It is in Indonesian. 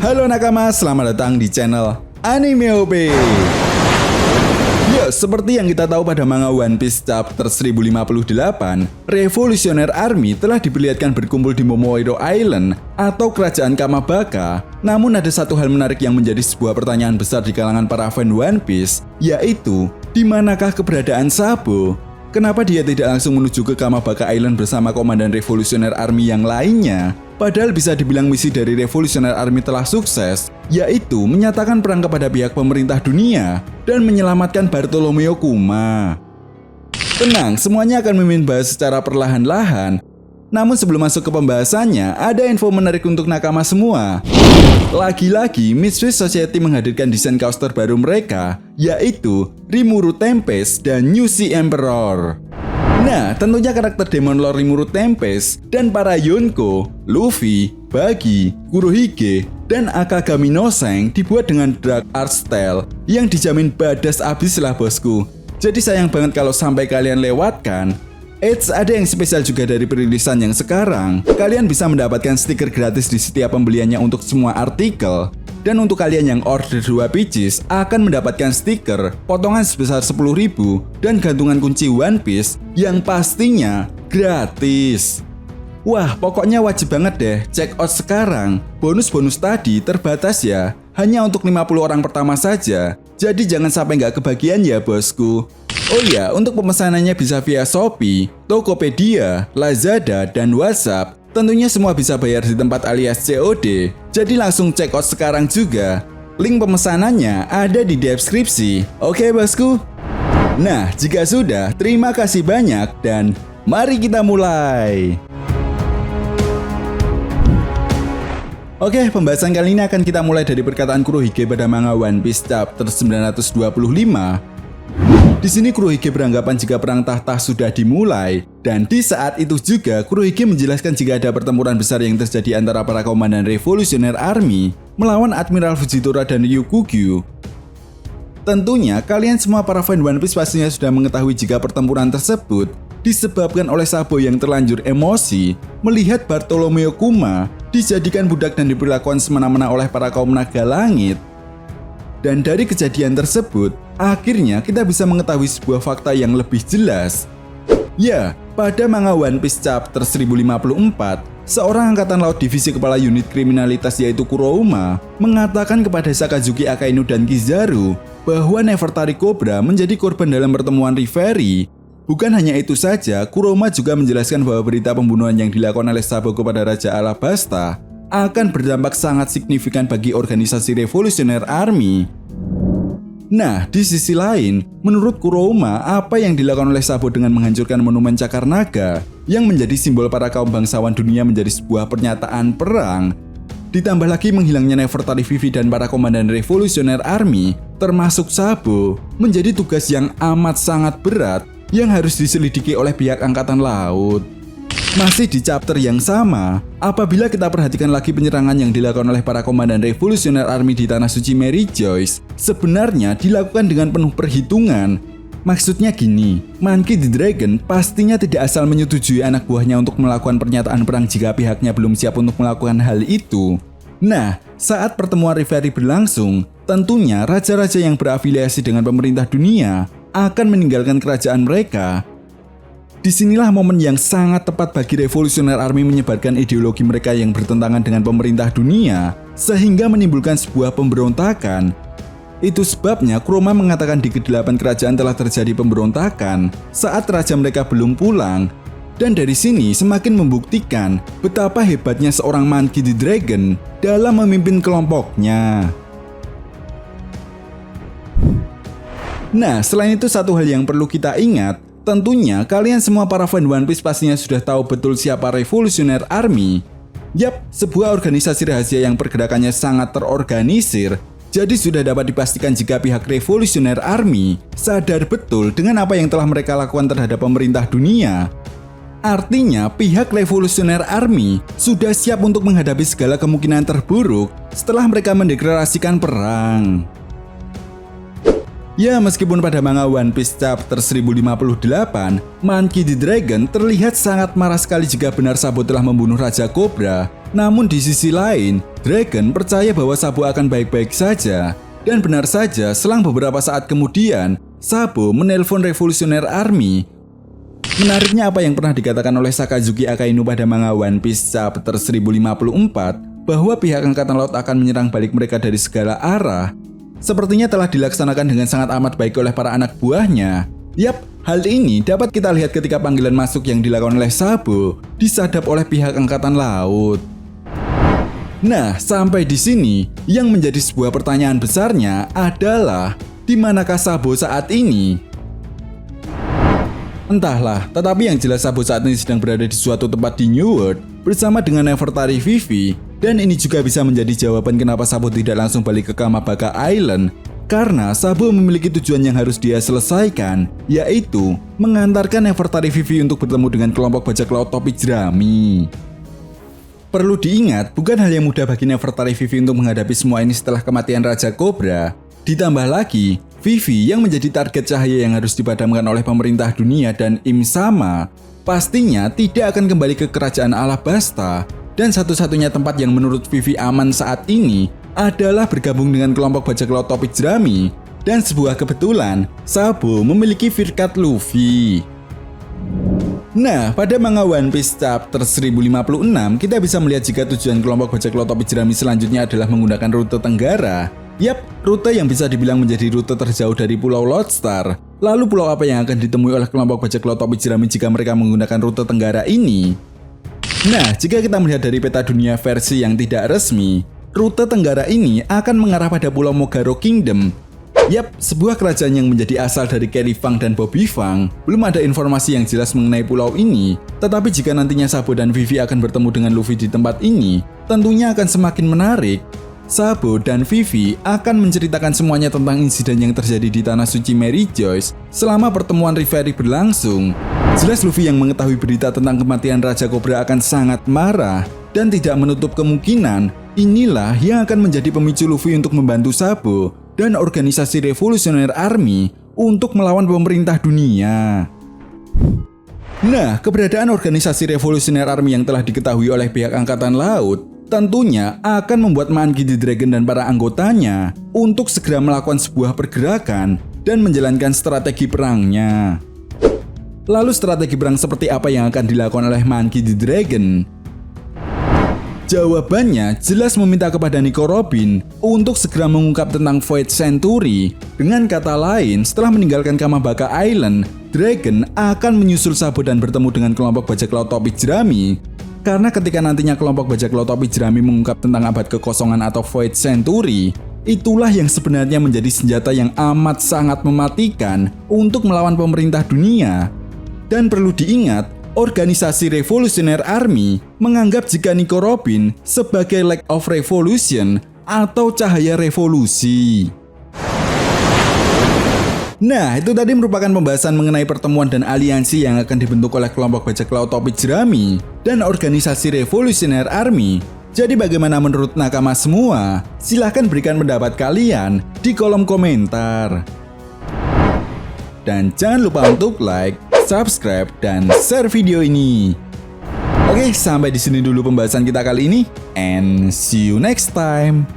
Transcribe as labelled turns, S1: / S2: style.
S1: Halo nakama, selamat datang di channel Anime OP. Ya, seperti yang kita tahu pada manga One Piece chapter 1058, Revolutionary Army telah diperlihatkan berkumpul di Momoiro Island atau kerajaan Kamabaka. Namun ada satu hal menarik yang menjadi sebuah pertanyaan besar di kalangan para fan One Piece, yaitu di manakah keberadaan Sabo? Kenapa dia tidak langsung menuju ke Kamabaka Island bersama komandan Revolutionary Army yang lainnya? Padahal bisa dibilang misi dari Revolutionary Army telah sukses, yaitu menyatakan perang kepada pihak pemerintah dunia dan menyelamatkan Bartolomeo Kuma. Tenang, semuanya akan mimin bahas secara perlahan-lahan. Namun sebelum masuk ke pembahasannya, ada info menarik untuk nakama semua. Lagi-lagi, Misfits Society menghadirkan desain kaos terbaru mereka, yaitu Rimuru Tempest dan New Sea Emperor. Nah, tentunya karakter Demon Lord Rimuru Tempest dan para Yonko, Luffy, Buggy, Kurohige, dan Akagami no Sen dibuat dengan dark art style yang dijamin badass abis lah bosku. Jadi sayang banget kalau sampai kalian lewatkan. Eits, ada yang spesial juga dari perilisan yang sekarang. Kalian bisa mendapatkan stiker gratis di setiap pembeliannya untuk semua artikel. Dan untuk kalian yang order 2 pieces akan mendapatkan stiker potongan sebesar 10.000 dan gantungan kunci One Piece yang pastinya gratis. Wah, pokoknya wajib banget deh check out sekarang. Bonus-bonus tadi terbatas ya, hanya untuk 50 orang pertama saja. Jadi jangan sampai nggak kebagian ya bosku. Oh iya, untuk pemesanannya bisa via Shopee, Tokopedia, Lazada, dan WhatsApp. Tentunya semua bisa bayar di tempat alias COD. Jadi langsung check out sekarang juga. Link pemesanannya ada di deskripsi. Oke bosku? Nah, jika sudah, terima kasih banyak dan mari kita mulai. Oke, pembahasan kali ini akan kita mulai dari perkataan Kurohige pada manga One Piece chapter 925. Di sini Kurohige beranggapan jika perang tahta sudah dimulai, dan di saat itu juga Kurohige menjelaskan jika ada pertempuran besar yang terjadi antara para komandan Revolutionary Army melawan Admiral Fujitora dan Ryukugyu. Tentunya kalian semua para fan One Piece pastinya sudah mengetahui jika pertempuran tersebut disebabkan oleh Sabo yang terlanjur emosi melihat Bartolomeo Kuma dijadikan budak dan diperlakukan semena-mena oleh para kaum naga langit. Dan dari kejadian tersebut, akhirnya kita bisa mengetahui sebuah fakta yang lebih jelas. Ya, pada manga One Piece chapter 1054, seorang angkatan laut divisi kepala unit kriminalitas yaitu Kurouma mengatakan kepada Sakazuki Akainu dan Kizaru bahwa Nefertari Cobra menjadi korban dalam pertemuan Reverie. Bukan hanya itu saja, Kurouma juga menjelaskan bahwa berita pembunuhan yang dilakukan oleh Sabo kepada Raja Alabasta akan berdampak sangat signifikan bagi organisasi Revolutionary Army. Nah, di sisi lain, menurut Kurouma, apa yang dilakukan oleh Sabo dengan menghancurkan monumen Cakar Naga yang menjadi simbol para kaum bangsawan dunia menjadi sebuah pernyataan perang. Ditambah lagi menghilangnya Nefertari Vivi dan para komandan Revolutionary Army, termasuk Sabo, menjadi tugas yang amat sangat berat yang harus diselidiki oleh pihak angkatan laut. Masih di chapter yang sama, apabila kita perhatikan lagi penyerangan yang dilakukan oleh para komandan Revolutionary Army di Tanah Suci Mary Joyce, sebenarnya dilakukan dengan penuh perhitungan. Maksudnya gini, Monkey D. Dragon pastinya tidak asal menyetujui anak buahnya untuk melakukan pernyataan perang jika pihaknya belum siap untuk melakukan hal itu. Nah, saat pertemuan Reverie berlangsung, tentunya raja-raja yang berafiliasi dengan pemerintah dunia akan meninggalkan kerajaan mereka. Disinilah momen yang sangat tepat bagi Revolutionary Army menyebarkan ideologi mereka yang bertentangan dengan pemerintah dunia, sehingga menimbulkan sebuah pemberontakan. Itu sebabnya Kuroma mengatakan di ke-8 kerajaan telah terjadi pemberontakan saat raja mereka belum pulang. Dan dari sini semakin membuktikan betapa hebatnya seorang Monkey D. Dragon dalam memimpin kelompoknya. Nah, selain itu satu hal yang perlu kita ingat, tentunya kalian semua para fan One Piece pastinya sudah tahu betul siapa Revolutionary Army. Yap, sebuah organisasi rahasia yang pergerakannya sangat terorganisir. Jadi sudah dapat dipastikan jika pihak Revolutionary Army sadar betul dengan apa yang telah mereka lakukan terhadap pemerintah dunia. Artinya pihak Revolutionary Army sudah siap untuk menghadapi segala kemungkinan terburuk setelah mereka mendeklarasikan perang. Ya, meskipun pada manga One Piece chapter 1058, Monkey D. Dragon terlihat sangat marah sekali jika benar Sabo telah membunuh Raja Cobra. Namun di sisi lain, Dragon percaya bahwa Sabo akan baik-baik saja. Dan benar saja, selang beberapa saat kemudian, Sabo menelpon Revolutionary Army. Menariknya apa yang pernah dikatakan oleh Sakazuki Akainu pada manga One Piece chapter 1054, bahwa pihak Angkatan Laut akan menyerang balik mereka dari segala arah, sepertinya telah dilaksanakan dengan sangat amat baik oleh para anak buahnya. Yap, hal ini dapat kita lihat ketika panggilan masuk yang dilakukan oleh Sabo disadap oleh pihak Angkatan Laut. Nah, sampai di sini, yang menjadi sebuah pertanyaan besarnya adalah, di manakah Sabo saat ini? Entahlah, tetapi yang jelas Sabo saat ini sedang berada di suatu tempat di New World bersama dengan Nefertari Vivi. Dan ini juga bisa menjadi jawaban kenapa Sabo tidak langsung balik ke Kamabaka Island, karena Sabo memiliki tujuan yang harus dia selesaikan, yaitu mengantarkan Nefertari Vivi untuk bertemu dengan kelompok bajak laut topi jerami. Perlu diingat, bukan hal yang mudah bagi Nefertari Vivi untuk menghadapi semua ini setelah kematian Raja Cobra. Ditambah lagi, Vivi yang menjadi target cahaya yang harus dipadamkan oleh pemerintah dunia dan Im Sama, pastinya tidak akan kembali ke kerajaan Alabasta. Dan satu-satunya tempat yang menurut Vivi aman saat ini adalah bergabung dengan kelompok bajak laut topi jerami. Dan sebuah kebetulan, Sabo memiliki Firkat Luffy. Nah, pada manga One Piece chapter 1056, kita bisa melihat jika tujuan kelompok bajak laut topi jerami selanjutnya adalah menggunakan rute Tenggara. Yap, rute yang bisa dibilang menjadi rute terjauh dari Pulau Lodestar. Lalu pulau apa yang akan ditemui oleh kelompok bajak laut topi jerami jika mereka menggunakan rute Tenggara ini? Nah, jika kita melihat dari peta dunia versi yang tidak resmi, rute Tenggara ini akan mengarah pada Pulau Mogaro Kingdom. Yap, sebuah kerajaan yang menjadi asal dari Carrie Fang dan Bobby Fang. Belum ada informasi yang jelas mengenai pulau ini, tetapi jika nantinya Sabo dan Vivi akan bertemu dengan Luffy di tempat ini, tentunya akan semakin menarik. Sabo dan Vivi akan menceritakan semuanya tentang insiden yang terjadi di Tanah Suci Mary Joyce selama pertemuan Reverie berlangsung. Jelas Luffy yang mengetahui berita tentang kematian Raja Cobra akan sangat marah, dan tidak menutup kemungkinan inilah yang akan menjadi pemicu Luffy untuk membantu Sabo dan organisasi Revolutionary Army untuk melawan pemerintah dunia. Nah, keberadaan organisasi Revolutionary Army yang telah diketahui oleh pihak Angkatan Laut tentunya akan membuat Monkey D. Dragon dan para anggotanya untuk segera melakukan sebuah pergerakan dan menjalankan strategi perangnya. Lalu strategi perang seperti apa yang akan dilakukan oleh Monkey D. Dragon? Jawabannya jelas meminta kepada Nico Robin untuk segera mengungkap tentang Void Century. Dengan kata lain, setelah meninggalkan Kamabaka Island, Dragon akan menyusul Sabo dan bertemu dengan kelompok bajak laut topi jerami. Karena ketika nantinya kelompok bajak laut topi jerami mengungkap tentang abad kekosongan atau Void Century, itulah yang sebenarnya menjadi senjata yang amat sangat mematikan untuk melawan pemerintah dunia. Dan perlu diingat, organisasi Revolutionary Army menganggap jika Nico Robin sebagai Leg of Revolution atau cahaya revolusi. Nah, itu tadi merupakan pembahasan mengenai pertemuan dan aliansi yang akan dibentuk oleh kelompok bajak laut topi jerami dan organisasi Revolutionary Army. Jadi bagaimana menurut nakama semua? Silahkan berikan pendapat kalian di kolom komentar. Dan jangan lupa untuk like, subscribe, dan share video ini. Oke, sampai di sini dulu pembahasan kita kali ini, and see you next time.